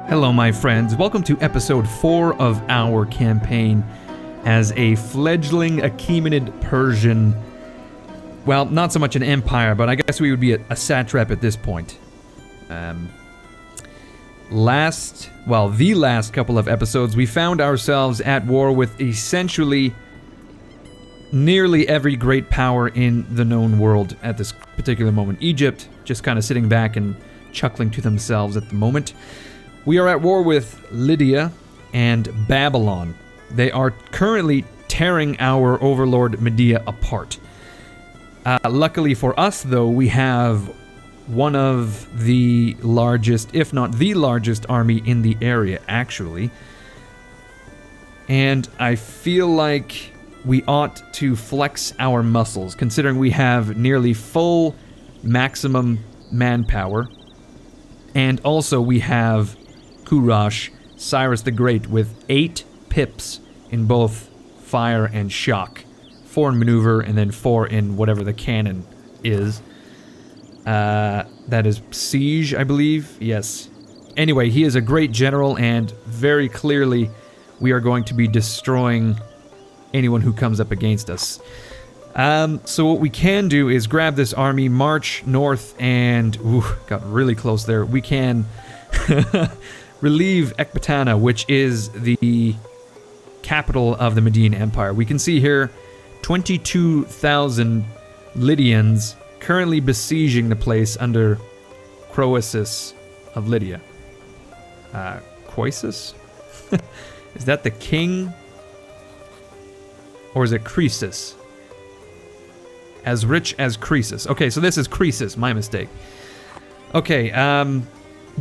Hello, my friends. Welcome to episode 4 of our campaign as a fledgling Achaemenid Persian. Well, not so much an empire, but I guess we would be a satrap at this point. The last couple of episodes, we found ourselves at war with essentially nearly every great power in the known world at this particular moment. Egypt, just kind of sitting back and chuckling to themselves at the moment. We are at war with Lydia and Babylon. They are currently tearing our overlord Medea apart. Luckily for us, though, we have one of the largest, if not the largest, army in the area, actually. And I feel like we ought to flex our muscles, considering we have nearly full maximum manpower. And also we have Kurash, Cyrus the Great, with 8 pips in both fire and shock. 4 in maneuver, and then 4 in whatever the cannon is. That is siege, I believe? Yes. Anyway, he is a great general, and very clearly we are going to be destroying anyone who comes up against us. So what we can do is grab this army, march north, and... Ooh, got really close there. We can... relieve Ecbatana, which is the capital of the Median Empire. We can see here 22,000 Lydians currently besieging the place under Croesus of Lydia. Croesus? Is that the king? Or is it Croesus? As rich as Croesus. Okay, so this is Croesus, my mistake. Okay,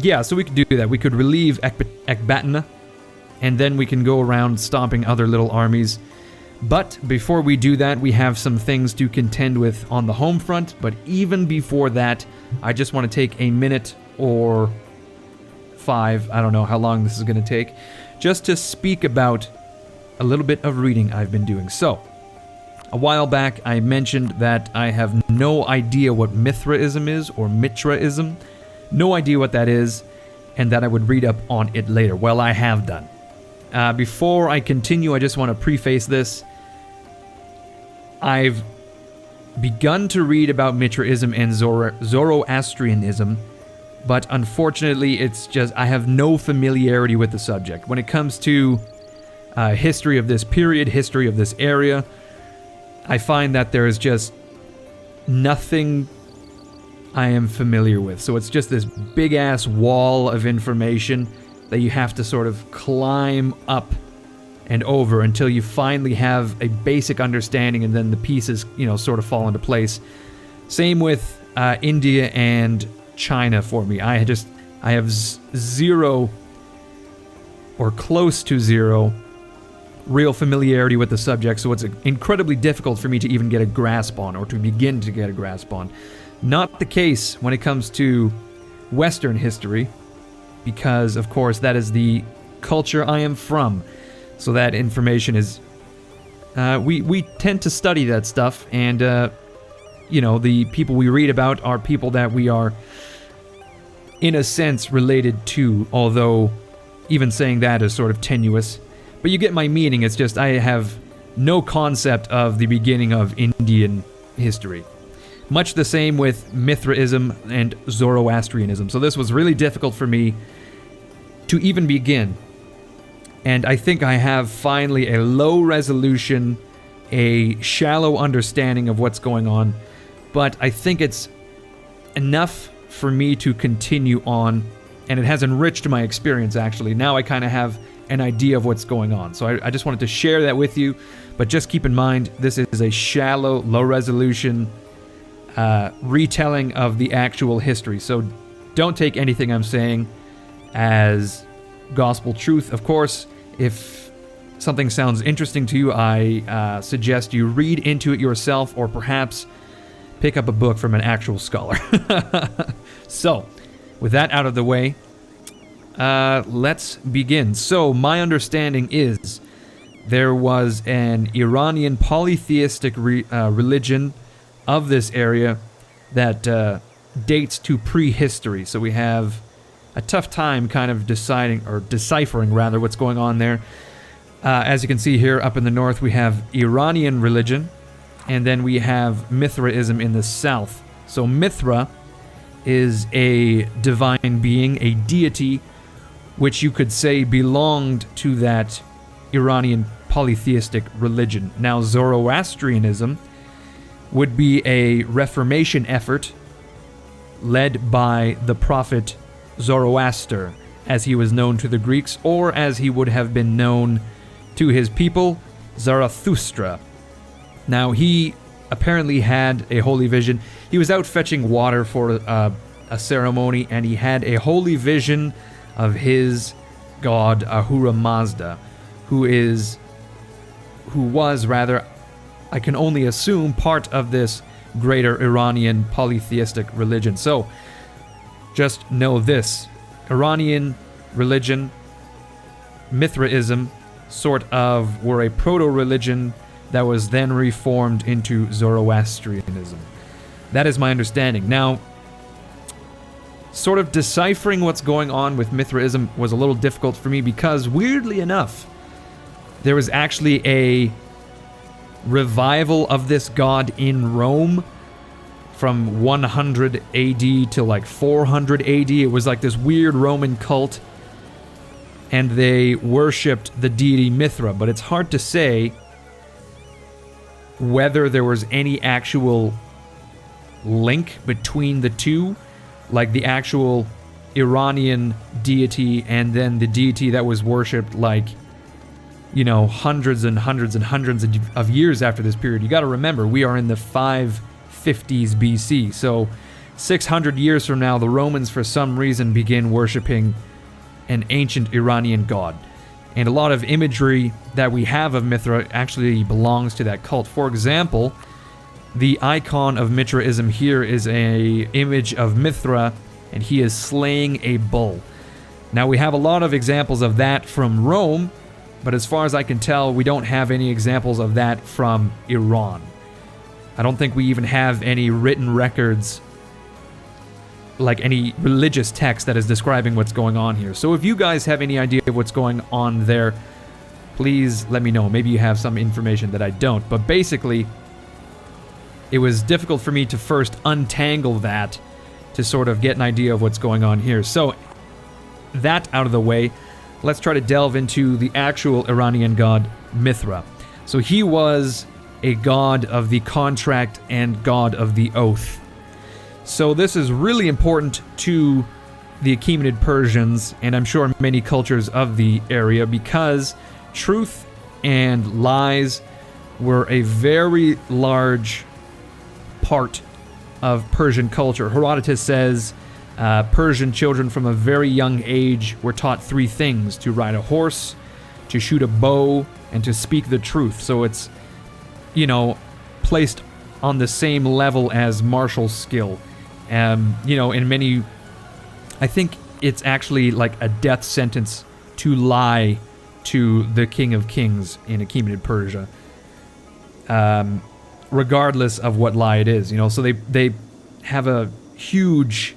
yeah, so we could do that. We could relieve Ecbatana, and then we can go around stomping other little armies. But before we do that, we have some things to contend with on the home front. But even before that, I just want to take a minute or 5, I don't know how long this is going to take, just to speak about a little bit of reading I've been doing. So, a while back, I mentioned that I have no idea what Mithraism is, or Mitraism. No idea what that is, and that I would read up on it later. Well, I have done. Before I continue, I just want to preface this. I've begun to read about Mithraism and Zoroastrianism, but unfortunately, it's just I have no familiarity with the subject. When it comes to history of this period, history of this area, I find that there is just nothing I am familiar with. So it's just this big-ass wall of information that you have to sort of climb up and over until you finally have a basic understanding, and then the pieces, sort of fall into place. Same with India and China for me. I have zero, or close to zero, real familiarity with the subject, so it's incredibly difficult for me to even get a grasp on, or to begin to get a grasp on. Not the case when it comes to Western history, because, of course, that is the culture I am from. So that information is... we tend to study that stuff, and, the people we read about are people that we are, in a sense, related to, although even saying that is sort of tenuous. But you get my meaning. It's just I have no concept of the beginning of Indian history. Much the same with Mithraism and Zoroastrianism. So this was really difficult for me to even begin. And I think I have finally a low resolution, a shallow understanding of what's going on. But I think it's enough for me to continue on. And it has enriched my experience, actually. Now I kind of have an idea of what's going on. So I just wanted to share that with you. But just keep in mind, this is a shallow, low resolution retelling of the actual history. So don't take anything I'm saying as gospel truth. Of course, if something sounds interesting to you, I suggest you read into it yourself, or perhaps pick up a book from an actual scholar. So, with that out of the way, let's begin. So, my understanding is there was an Iranian polytheistic religion of this area that dates to prehistory. So we have a tough time kind of deciding, or deciphering rather, what's going on there. As you can see here up in the north, we have Iranian religion, and then we have Mithraism in the south. So Mithra is a divine being, a deity, which you could say belonged to that Iranian polytheistic religion. Now, Zoroastrianism would be a Reformation effort led by the prophet Zoroaster, as he was known to the Greeks, or as he would have been known to his people, Zarathustra. Now, he apparently had a holy vision. He was out fetching water for a ceremony, and he had a holy vision of his god Ahura Mazda, who was, I can only assume, part of this greater Iranian polytheistic religion. So, just know this. Iranian religion, Mithraism, sort of were a proto-religion that was then reformed into Zoroastrianism. That is my understanding. Now, sort of deciphering what's going on with Mithraism was a little difficult for me because, weirdly enough, there was actually a revival of this god in Rome from 100 AD to like 400 AD. It was like this weird Roman cult, and they worshipped the deity Mithra, but it's hard to say whether there was any actual link between the two, like the actual Iranian deity and then the deity that was worshipped, like, you know, hundreds and hundreds and hundreds of years after this period. You got to remember, we are in the 550s BC, so 600 years from now, the Romans for some reason begin worshipping an ancient Iranian god. And a lot of imagery that we have of Mithra actually belongs to that cult. For example, the icon of Mithraism here is a image of Mithra, and he is slaying a bull. Now, we have a lot of examples of that from Rome, but as far as I can tell, we don't have any examples of that from Iran. I don't think we even have any written records, like any religious text that is describing what's going on here. So if you guys have any idea of what's going on there, please let me know. Maybe you have some information that I don't. But basically, it was difficult for me to first untangle that to sort of get an idea of what's going on here. So, that out of the way, let's try to delve into the actual Iranian god, Mithra. So he was a god of the contract and god of the oath. So this is really important to the Achaemenid Persians, and I'm sure many cultures of the area, because truth and lies were a very large part of Persian culture. Herodotus says Persian children from a very young age were taught 3 things: to ride a horse, to shoot a bow, and to speak the truth. So it's, you know, placed on the same level as martial skill. You know, in many, I think it's actually like a death sentence to lie to the King of Kings in Achaemenid Persia, regardless of what lie it is, you know. So they have a huge,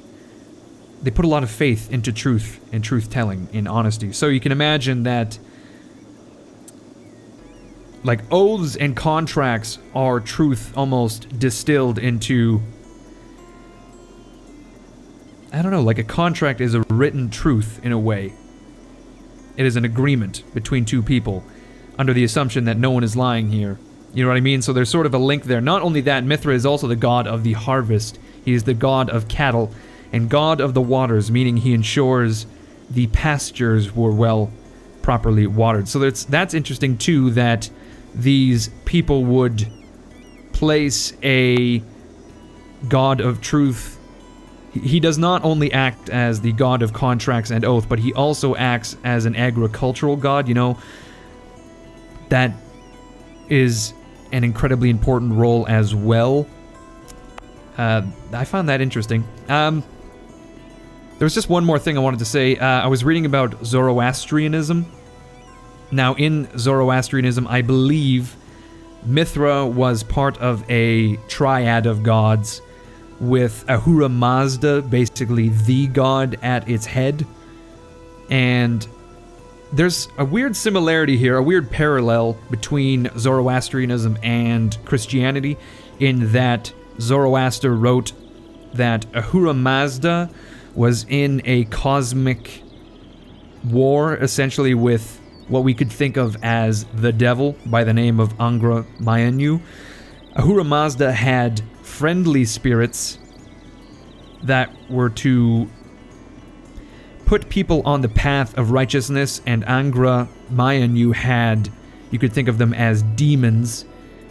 they put a lot of faith into truth and truth-telling, in honesty. So you can imagine that, like, oaths and contracts are truth almost distilled into, I don't know, like a contract is a written truth in a way. It is an agreement between 2 people under the assumption that no one is lying here. You know what I mean? So there's sort of a link there. Not only that, Mithra is also the god of the harvest. He is the god of cattle and god of the waters, meaning he ensures the pastures were well properly watered. So that's interesting too, that these people would place a god of truth. He does not only act as the god of contracts and oath, but he also acts as an agricultural god, you know. That is an incredibly important role as well. I found that interesting. There was just one more thing I wanted to say. I was reading about Zoroastrianism. Now, in Zoroastrianism, I believe Mithra was part of a triad of gods with Ahura Mazda, basically the god at its head. And there's a weird similarity here, a weird parallel between Zoroastrianism and Christianity, in that Zoroaster wrote that Ahura Mazda was in a cosmic war, essentially, with what we could think of as the devil by the name of Angra Mainyu. Ahura Mazda had friendly spirits that were to put people on the path of righteousness, and Angra Mainyu had, you could think of them as demons,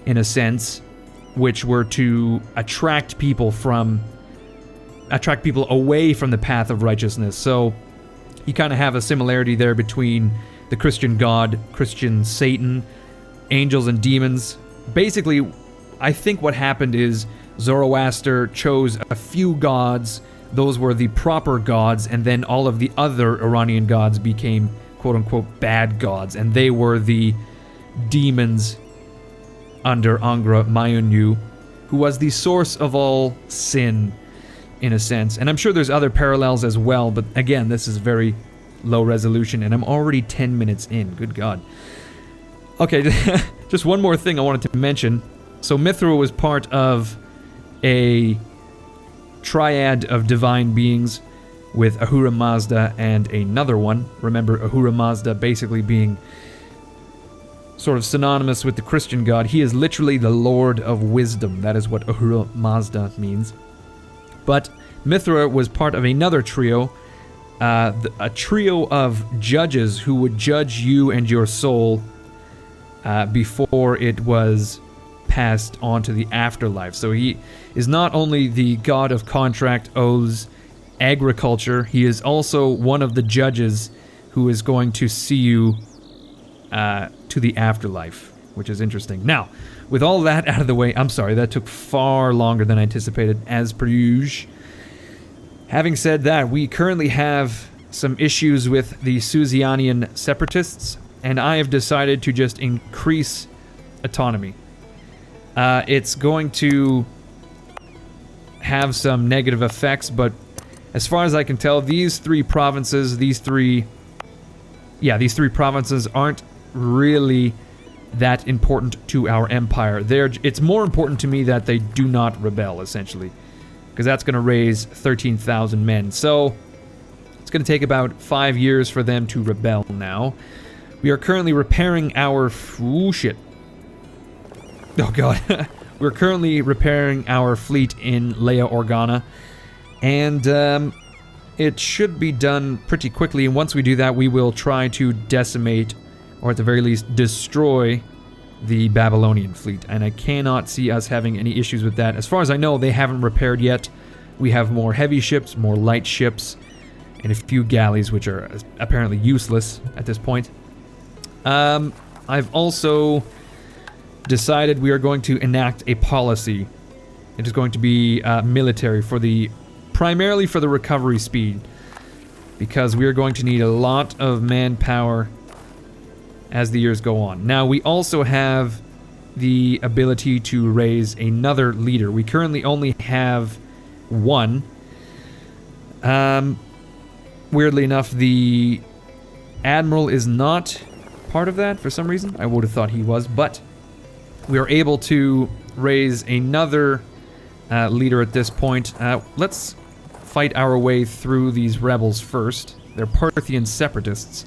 in a sense, which were to attract people away from the path of righteousness. So you kind of have a similarity there between the Christian God, Christian Satan, angels and demons. Basically, I think what happened is Zoroaster chose a few gods. Those were the proper gods, and then all of the other Iranian gods became quote-unquote bad gods, and they were the demons under Angra Mainyu, who was the source of all sin, in a sense. And I'm sure there's other parallels as well, but again, this is very low resolution, and I'm already 10 minutes in. Good God. Okay, just one more thing I wanted to mention. So Mithra was part of a triad of divine beings with Ahura Mazda and another one. Remember, Ahura Mazda basically being sort of synonymous with the Christian God. He is literally the Lord of Wisdom. That is what Ahura Mazda means. But Mithra was part of another trio, a trio of judges who would judge you and your soul before it was passed on to the afterlife. So he is not only the god of contract, oaths, agriculture, he is also one of the judges who is going to see you to the afterlife, which is interesting. Now, with all that out of the way, I'm sorry, that took far longer than I anticipated, as per usual. Having said that, we currently have some issues with the Susianian separatists, and I have decided to just increase autonomy. It's going to have some negative effects, but as far as I can tell, these three provinces aren't really that important to our empire. It's more important to me that they do not rebel, essentially, because that's going to raise 13,000 men. So it's going to take about 5 years for them to rebel now. We are currently repairing our... Ooh, shit. Oh, God. We're currently repairing our fleet in Lea Organa, and it should be done pretty quickly, and once we do that, we will try to decimate, or at the very least, destroy the Babylonian fleet, and I cannot see us having any issues with that. As far as I know, they haven't repaired yet. We have more heavy ships, more light ships, and a few galleys, which are apparently useless at this point. I've also decided we are going to enact a policy. It is going to be military primarily for the recovery speed, because we are going to need a lot of manpower as the years go on. Now, we also have the ability to raise another leader. We currently only have one. Weirdly enough, the admiral is not part of that for some reason. I would have thought he was, but we are able to raise another leader at this point. Let's fight our way through these rebels first. They're Parthian separatists,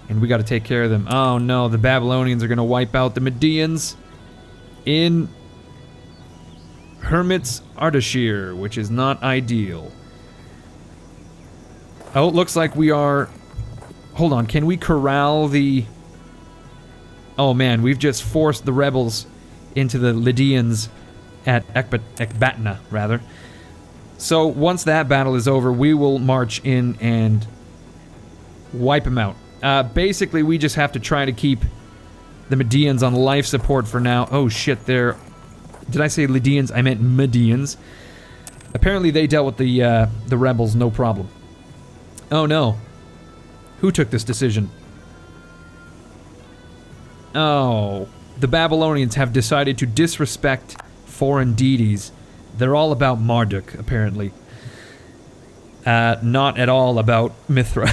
and we got to take care of them. Oh no, the Babylonians are going to wipe out the Medians in Hermit's Ardashir, which is not ideal. Oh, it looks like we are... Hold on, can we corral the... Oh man, we've just forced the rebels into the Lydians at Ecbatana, rather. So once that battle is over, we will march in and wipe them out. Basically, we just have to try to keep the Medians on life support for now. Oh shit, did I say Lydians? I meant Medians. Apparently they dealt with the rebels no problem. Oh no. Who took this decision? Oh, the Babylonians have decided to disrespect foreign deities They're all about Marduk, apparently. Not at all about Mithra.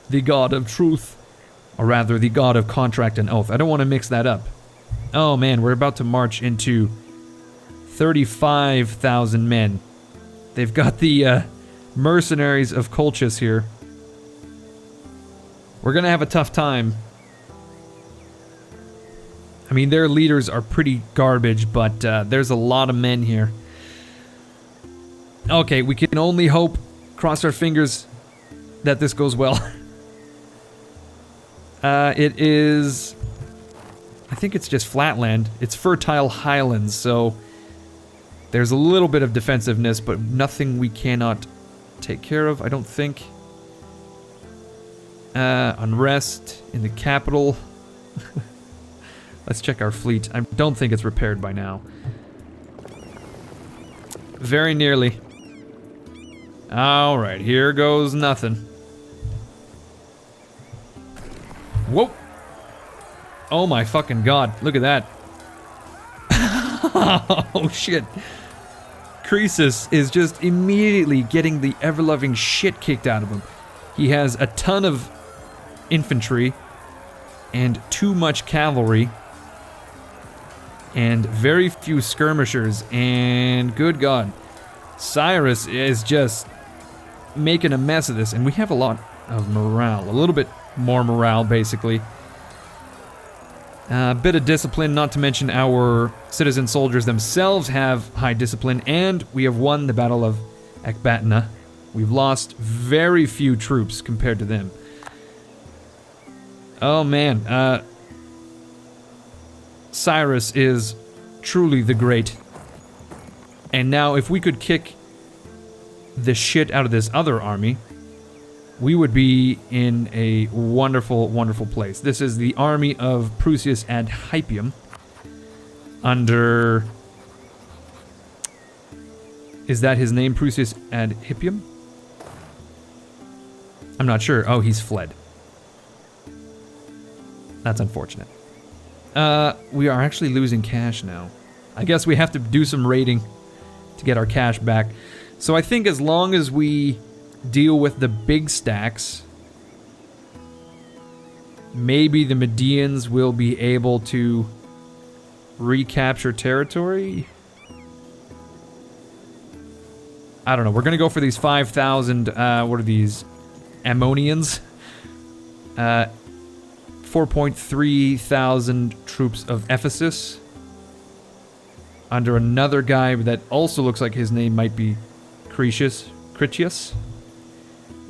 The god of truth. Or rather, the god of contract and oath. I don't want to mix that up. Oh man, we're about to march into 35,000 men. They've got the mercenaries of Colchis here. We're gonna have a tough time. I mean, their leaders are pretty garbage, but there's a lot of men here. Okay, we can only hope, cross our fingers, that this goes well. It is... I think it's just flatland. It's fertile highlands, so... There's a little bit of defensiveness, but nothing we cannot take care of, I don't think. Unrest in the capital. Let's check our fleet. I don't think it's repaired by now. Very nearly. Alright, here goes nothing. Whoa! Oh my fucking god, look at that. Oh shit. Croesus is just immediately getting the ever-loving shit kicked out of him. He has a ton of infantry and too much cavalry and very few skirmishers, and good god, Cyrus is just making a mess of this, and we have a lot of morale, a little bit more morale basically. A bit of discipline, not to mention our citizen soldiers themselves have high discipline, and we have won the Battle of Ecbatana. We've lost very few troops compared to them. Oh man, Cyrus is truly the great. And now if we could kick the shit out of this other army, we would be in a wonderful, wonderful place. This is the army of Prusius ad Hypium under... Is that his name, Prusius ad Hypium? I'm not sure. Oh, he's fled. That's unfortunate. We are actually losing cash now. I guess we have to do some raiding to get our cash back. So I think as long as we deal with the big stacks, maybe the Medians will be able to recapture territory. I don't know. We're gonna go for these 5,000. What are these? Ammonians. 4.3 thousand troops of Ephesus under another guy that also looks like his name might be Critias.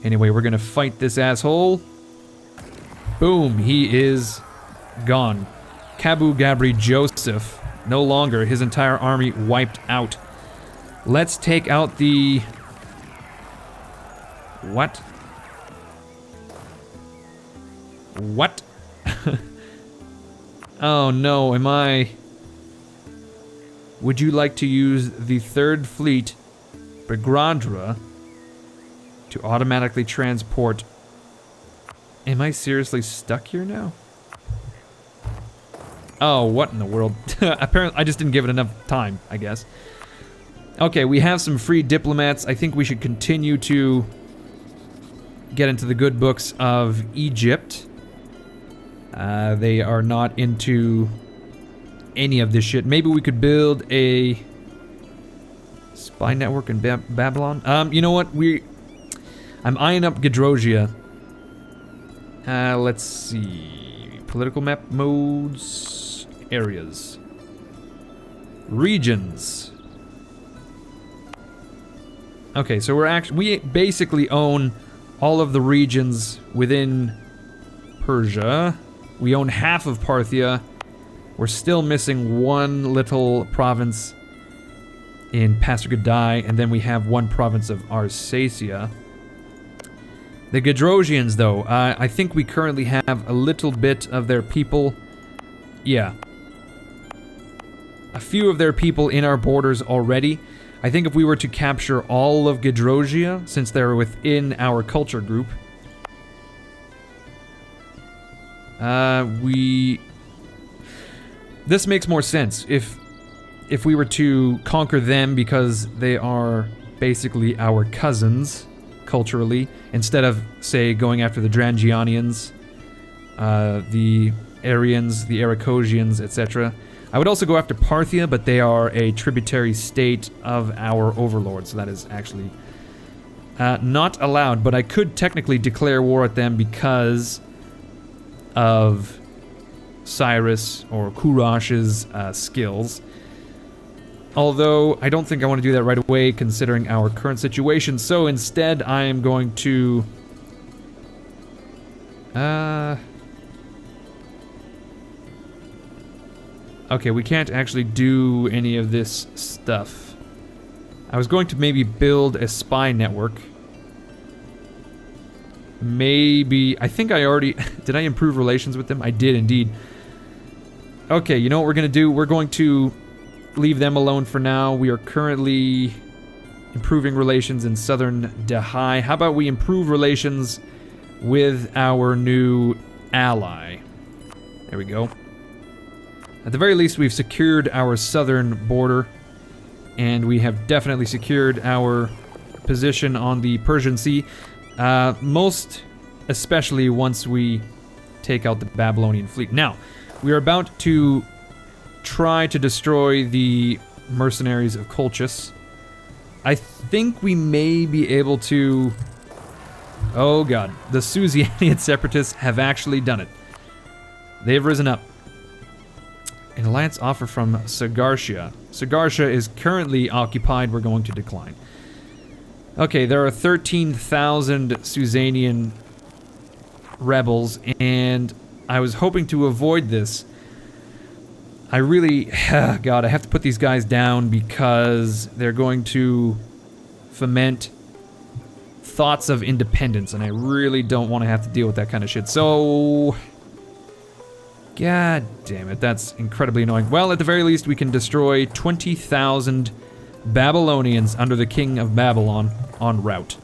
Anyway, we're gonna fight this asshole. Boom, he is gone. Kabu Gabri Joseph, no longer. His entire army wiped out. Let's take out the... What? What? Oh no, am I... Would you like to use the 3rd Fleet, Brigandra, to automatically transport... Am I seriously stuck here now? Oh, what in the world? Apparently, I just didn't give it enough time, I guess. Okay, we have some free diplomats. I think we should continue to get into the good books of Egypt. They are not into any of this shit. Maybe we could build a spy network in Babylon. You know what? I'm eyeing up Gedrosia. Let's see. Political map modes. Areas. Regions. Okay, so we basically own all of the regions within Persia. We own half of Parthia. We're still missing one little province in Pasargadae, and then we have one province of Arsacia. The Gedrosians, though, I think we currently have a little bit of their people. Yeah. A few of their people in our borders already. I think if we were to capture all of Gedrosia, since they're within our culture group, this makes more sense. If if we were to conquer them because they are basically our cousins culturally, instead of, say, going after the Drangianians, the Aryans, the Aracosians, etc. I would also go after Parthia, but they are a tributary state of our overlords, so that is actually not allowed. But I could technically declare war at them because of Cyrus or Kurash's skills. Although, I don't think I want to do that right away, considering our current situation. So instead, I am going to... Okay, we can't actually do any of this stuff. I was going to maybe build a spy network. Maybe... I think I already... Did I improve relations with them? I did indeed. Okay, you know what we're going to do? We're going to leave them alone for now. We are currently improving relations in southern Dahai. How about we improve relations with our new ally? There we go. At the very least, we've secured our southern border, and we have definitely secured our position on the Persian Sea, most especially once we take out the Babylonian fleet. Now, we are about to try to destroy the mercenaries of Colchis. I think we may be able to... Oh god, the Susianid separatists have actually done it. They've risen up. An alliance offer from Sagartia. Sagartia is currently occupied. We're going to decline. Okay, there are 13,000 Susanian rebels, and I was hoping to avoid this. I really... God, I have to put these guys down because they're going to foment thoughts of independence, and I really don't want to have to deal with that kind of shit. So... God damn it, that's incredibly annoying. Well, at the very least, we can destroy 20,000 Babylonians under the King of Babylon en route.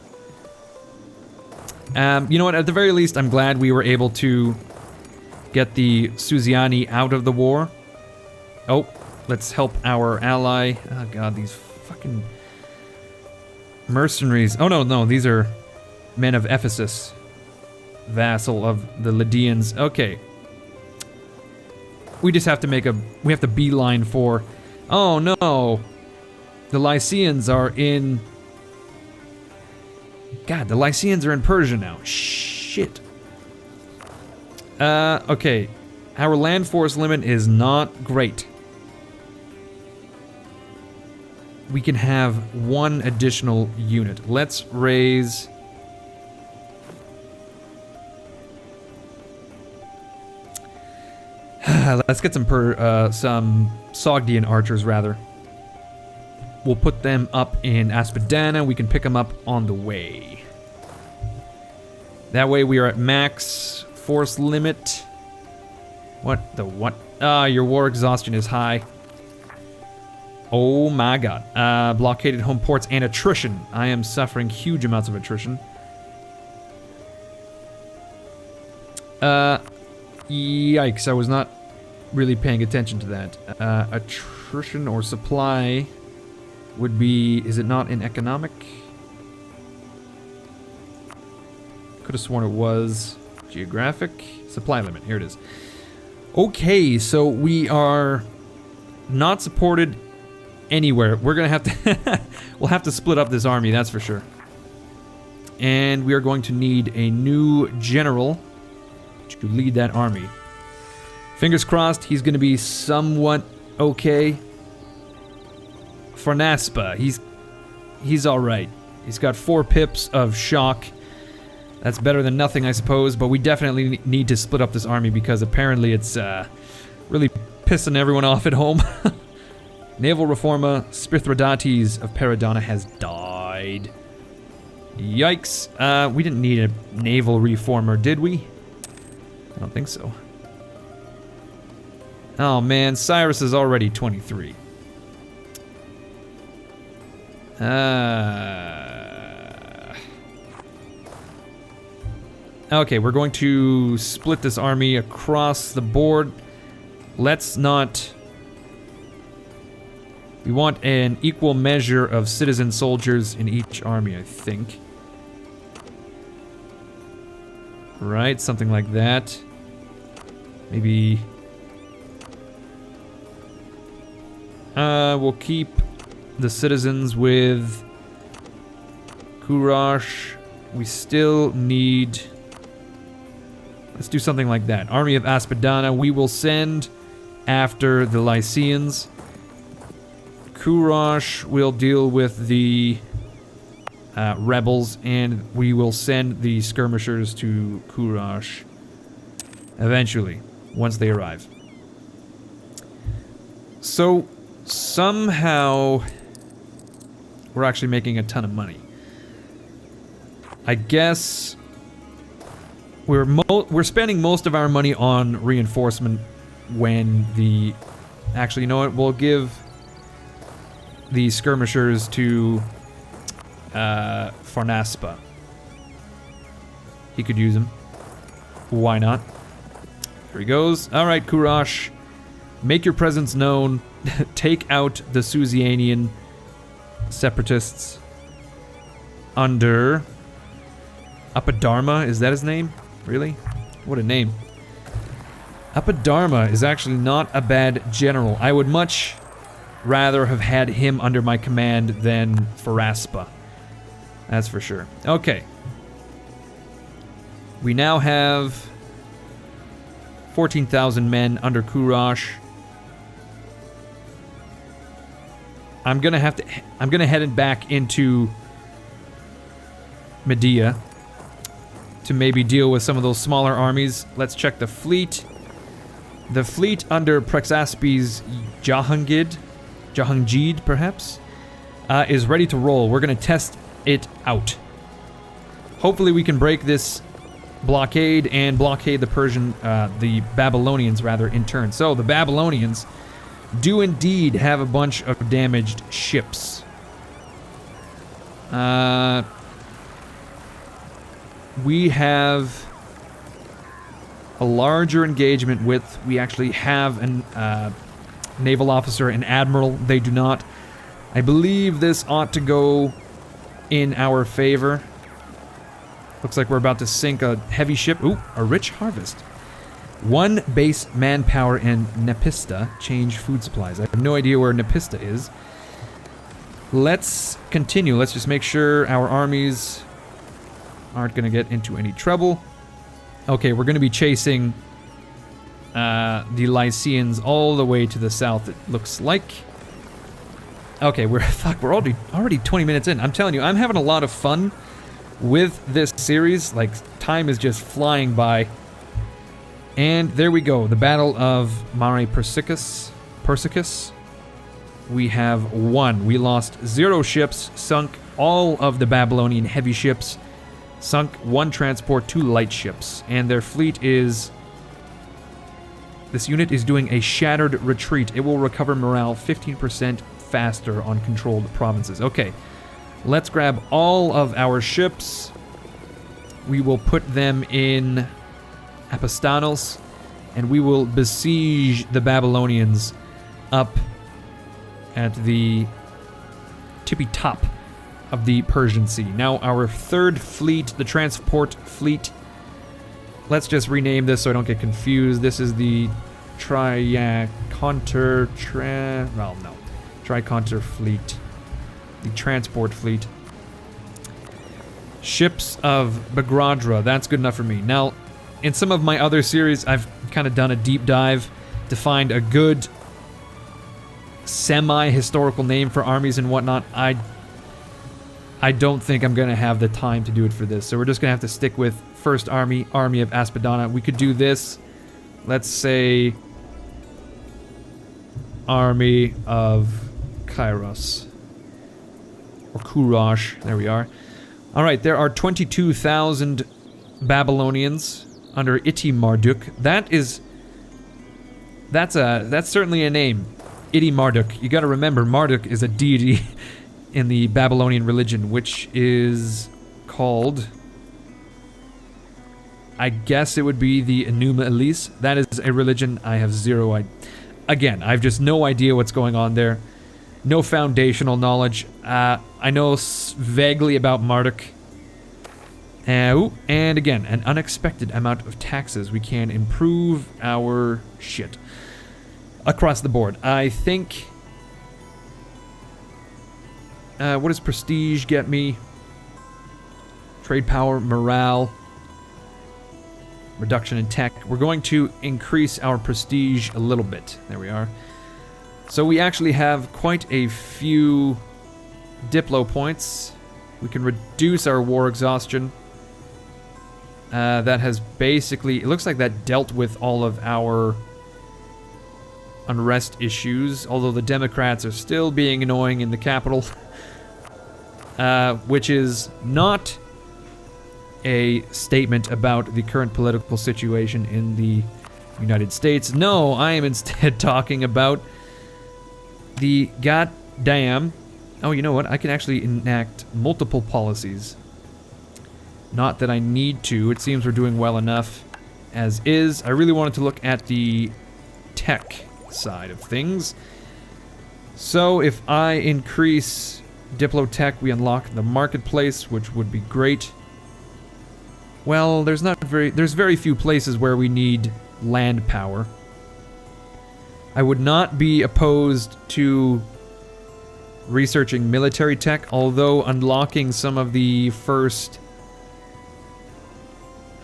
You know what, at the very least, I'm glad we were able to get the Susiani out of the war. Oh, let's help our ally. Oh god, these fucking mercenaries. Oh no, these are men of Ephesus. Vassal of the Lydians. Okay. We just have to make a... We have to beeline for... Oh no! The Lycians are in... God, the Lycians are in Persia now. Shit. Okay. Our land force limit is not great. We can have one additional unit. Let's raise... Let's get some Sogdian archers, rather. We'll put them up in Aspidana. We can pick them up on the way. That way we are at max force limit. What the what? Your war exhaustion is high. Oh my god. Blockaded home ports and attrition. I am suffering huge amounts of attrition. Yikes, I was not really paying attention to that. Attrition or supply would be... Is it not in economic? Could have sworn it was geographic. Supply limit, here it is. Okay, so we are not supported anywhere. We're gonna have to... We'll have to split up this army, that's for sure. And we are going to need a new general to lead that army. Fingers crossed, he's going to be somewhat okay. Farnaspa, he's all right. He's got 4 pips of shock. That's better than nothing, I suppose. But we definitely need to split up this army because apparently it's really pissing everyone off at home. Naval Reforma Spithrodates of Peridana has died. Yikes. We didn't need a naval reformer, did we? I don't think so. Oh man, Cyrus is already 23. Okay, we're going to split this army across the board. Let's not... We want an equal measure of citizen soldiers in each army, I think. Right, something like that. Maybe... we'll keep the citizens with Kurash. We still need... Let's do something like that. Army of Aspadana, we will send after the Lycians. Kurash will deal with the rebels, and we will send the skirmishers to Kurash eventually, once they arrive. So, somehow, we're actually making a ton of money. I guess we're spending most of our money on reinforcement when the... Actually, you know what? We'll give the skirmishers to Farnaspa. He could use them. Why not? Here he goes. Alright, Kurash. Make your presence known. Take out the Susianian separatists under Apadharma. Is that his name? Really? What a name. Apadharma is actually not a bad general. I would much rather have had him under my command than Faraspa. That's for sure. Okay. We now have 14,000 men under Kurash. I'm gonna head back into Medea to maybe deal with some of those smaller armies. Let's check the fleet. The fleet under Prexaspes Jahangid, perhaps, is ready to roll. We're gonna test it out. Hopefully we can break this blockade and blockade the the Babylonians rather in turn. So the Babylonians do indeed have a bunch of damaged ships. We have a larger engagement with... We actually have an naval officer and admiral. They do not. I believe this ought to go in our favor. Looks like we're about to sink a heavy ship. Ooh, a rich harvest. 1 base manpower in Nepista. Change food supplies. I have no idea where Nepista is. Let's continue. Let's just make sure our armies aren't going to get into any trouble. Okay, we're going to be chasing the Lycians all the way to the south, it looks like. Okay, we're already 20 minutes in. I'm telling you, I'm having a lot of fun with this series. Like, time is just flying by. And there we go, the Battle of Mare Persicus. We have won. We lost 0 ships, sunk all of the Babylonian heavy ships, sunk 1 transport, 2 light ships, and their fleet is... This unit is doing a shattered retreat. It will recover morale 15% faster on controlled provinces. Okay, let's grab all of our ships. We will put them in Apostanos, and we will besiege the Babylonians up at the tippy top of the Persian Sea. Now, our third fleet, the transport fleet, let's just rename this so I don't get confused. This is the Triconter fleet. The transport fleet. Ships of Bagradra, that's good enough for me. Now, in some of my other series, I've kind of done a deep dive to find a good semi-historical name for armies and whatnot. I don't think I'm going to have the time to do it for this, so we're just going to have to stick with First Army, Army of Aspadana. We could do this, let's say, Army of Kairos. Or Kurash, there we are. Alright, there are 22,000 Babylonians under Iti Marduk. That's certainly a name. Iti Marduk. You gotta remember, Marduk is a deity in the Babylonian religion, which is called... I guess it would be the Enuma Elis. That is a religion I have zero idea. Again, I have just no idea what's going on there. No foundational knowledge. I know vaguely about Marduk. And again, an unexpected amount of taxes. We can improve our shit across the board. I think... what does prestige get me? Trade power, morale, reduction in tech. We're going to increase our prestige a little bit. There we are. So we actually have quite a few Diplo points. We can reduce our war exhaustion. That has basically... It looks like that dealt with all of our unrest issues, although the Democrats are still being annoying in the capital. Which is not a statement about the current political situation in the United States. No, I am instead talking about the goddamn... Oh, you know what? I can actually enact multiple policies. Not that I need to. It seems we're doing well enough as is. I really wanted to look at the tech side of things. So if I increase Diplotech, we unlock the marketplace, which would be great. Well, there's very few places where we need land power. I would not be opposed to researching military tech, although unlocking some of the first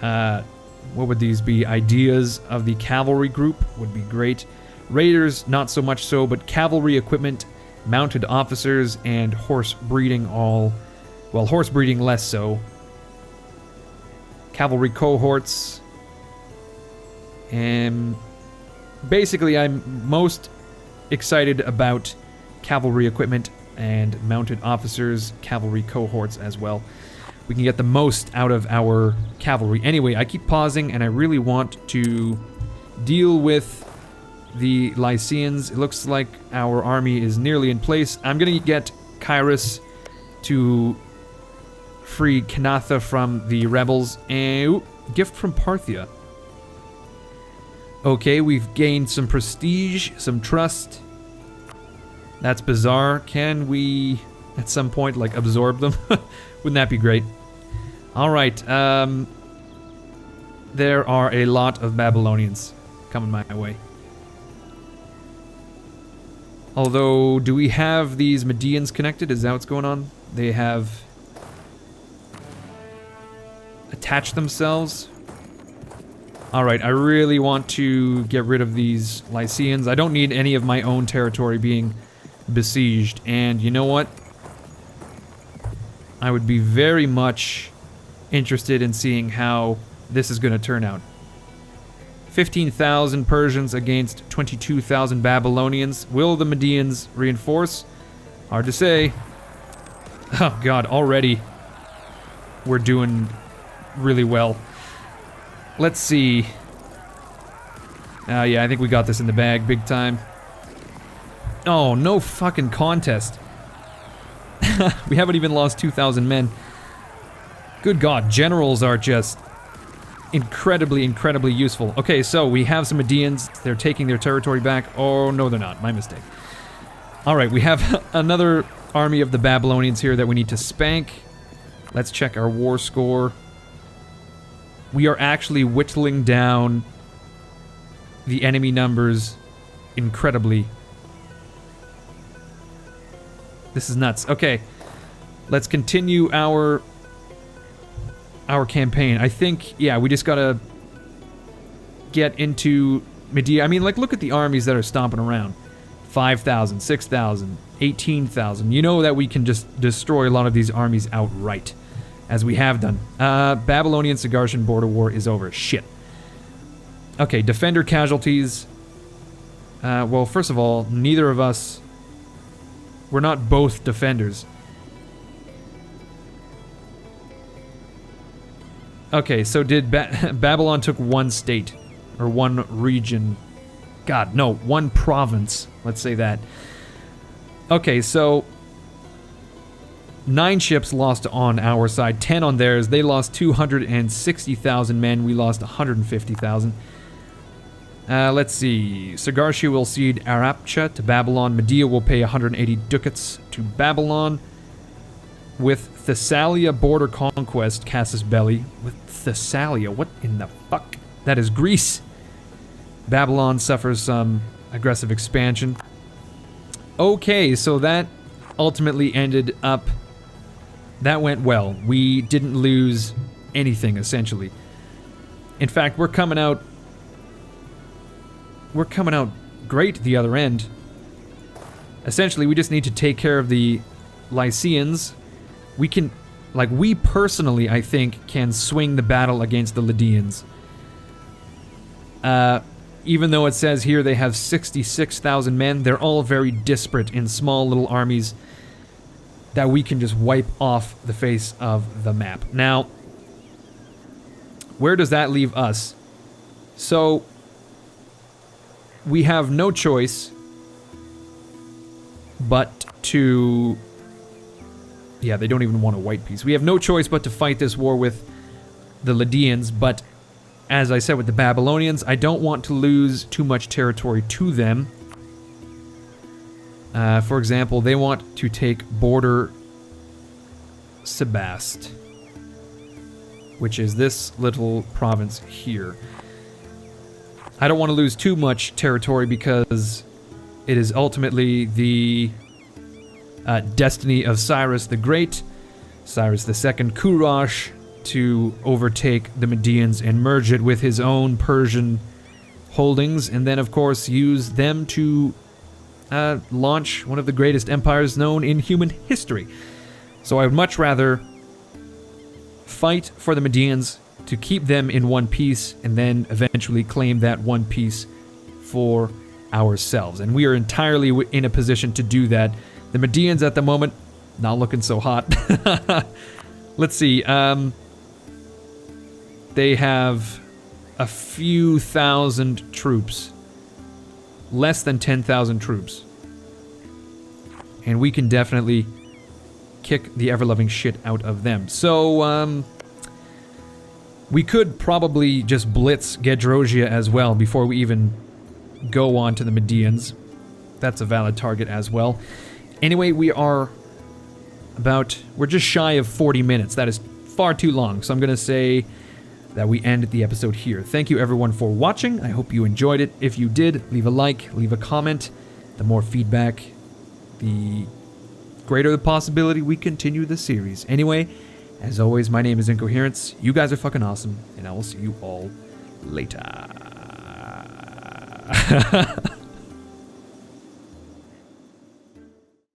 what would these be? Ideas of the cavalry group would be great. Raiders, not so much so, but cavalry equipment, mounted officers, and horse breeding all... Well, horse breeding less so. Cavalry cohorts. And basically, I'm most excited about cavalry equipment and mounted officers, cavalry cohorts as well. We can get the most out of our cavalry. Anyway, I keep pausing, and I really want to deal with the Lycians. It looks like our army is nearly in place. I'm gonna get Cyrus to free Kanatha from the rebels. And gift from Parthia. Okay, we've gained some prestige, some trust. That's bizarre. Can we, at some point, like, absorb them? Wouldn't that be great? Alright, there are a lot of Babylonians coming my way. Although, do we have these Medians connected? Is that what's going on? They have attached themselves. Alright, I really want to get rid of these Lycians. I don't need any of my own territory being besieged. And you know what? I would be very much interested in seeing how this is going to turn out. 15,000 Persians against 22,000 Babylonians. Will the Medians reinforce? Hard to say. Oh god, already we're doing really well. Let's see. Yeah, I think we got this in the bag big time. Oh, no fucking contest. We haven't even lost 2,000 men. Good god, generals are just incredibly, incredibly useful. Okay, so we have some Medians. They're taking their territory back. Oh, no, they're not. My mistake. Alright, we have another army of the Babylonians here that we need to spank. Let's check our war score. We are actually whittling down the enemy numbers incredibly. This is nuts. Okay, let's continue our campaign. I think, yeah, we just gotta get into Medea. I mean, like, look at the armies that are stomping around. 5,000, 6,000, 18,000. You know that we can just destroy a lot of these armies outright, as we have done. Babylonian Sagartian border war is over. Shit. Okay, defender casualties. Well, first of all, neither of us... We're not both defenders. Okay, so did Babylon took one state, or one region. God, no, one province. Let's say that. Okay, so 9 ships lost on our side, 10 on theirs. They lost 260,000 men. We lost 150,000. Let's see. Sagartia will cede Arapcha to Babylon. Media will pay 180 ducats to Babylon. With Thessalia border conquest, Casus Belli. With Thessalia? What in the fuck? That is Greece. Babylon suffers some aggressive expansion. Okay, so that ultimately ended up... That went well. We didn't lose anything, essentially. In fact, we're coming out great the other end. Essentially, we just need to take care of the Lycians. We can, like, we personally, I think, can swing the battle against the Lydians. Even though it says here they have 66,000 men, they're all very disparate in small little armies that we can just wipe off the face of the map. Now, where does that leave us? So, we have no choice but to... Yeah, they don't even want a white piece. We have no choice but to fight this war with the Lydians, but as I said with the Babylonians, I don't want to lose too much territory to them. For example, they want to take border Sebast, which is this little province here. I don't want to lose too much territory because it is ultimately the destiny of Cyrus the Great, Cyrus II Kurash, to overtake the Medians and merge it with his own Persian holdings, and then of course use them to launch one of the greatest empires known in human history. So I would much rather fight for the Medians to keep them in one piece and then eventually claim that one piece for ourselves. And we are entirely in a position to do that. The Medians at the moment, not looking so hot. Let's see. They have a few thousand troops. Less than 10,000 troops. And we can definitely kick the ever-loving shit out of them. So, we could probably just blitz Gedrosia as well before we even go on to the Medians. That's a valid target as well. Anyway, we're just shy of 40 minutes. That is far too long, so I'm gonna say that we end the episode here. Thank you everyone for watching. I hope you enjoyed it. If you did, leave a like, leave a comment. The more feedback, the greater the possibility we continue the series. Anyway, as always, my name is Incoherence. You guys are fucking awesome, and I will see you all later.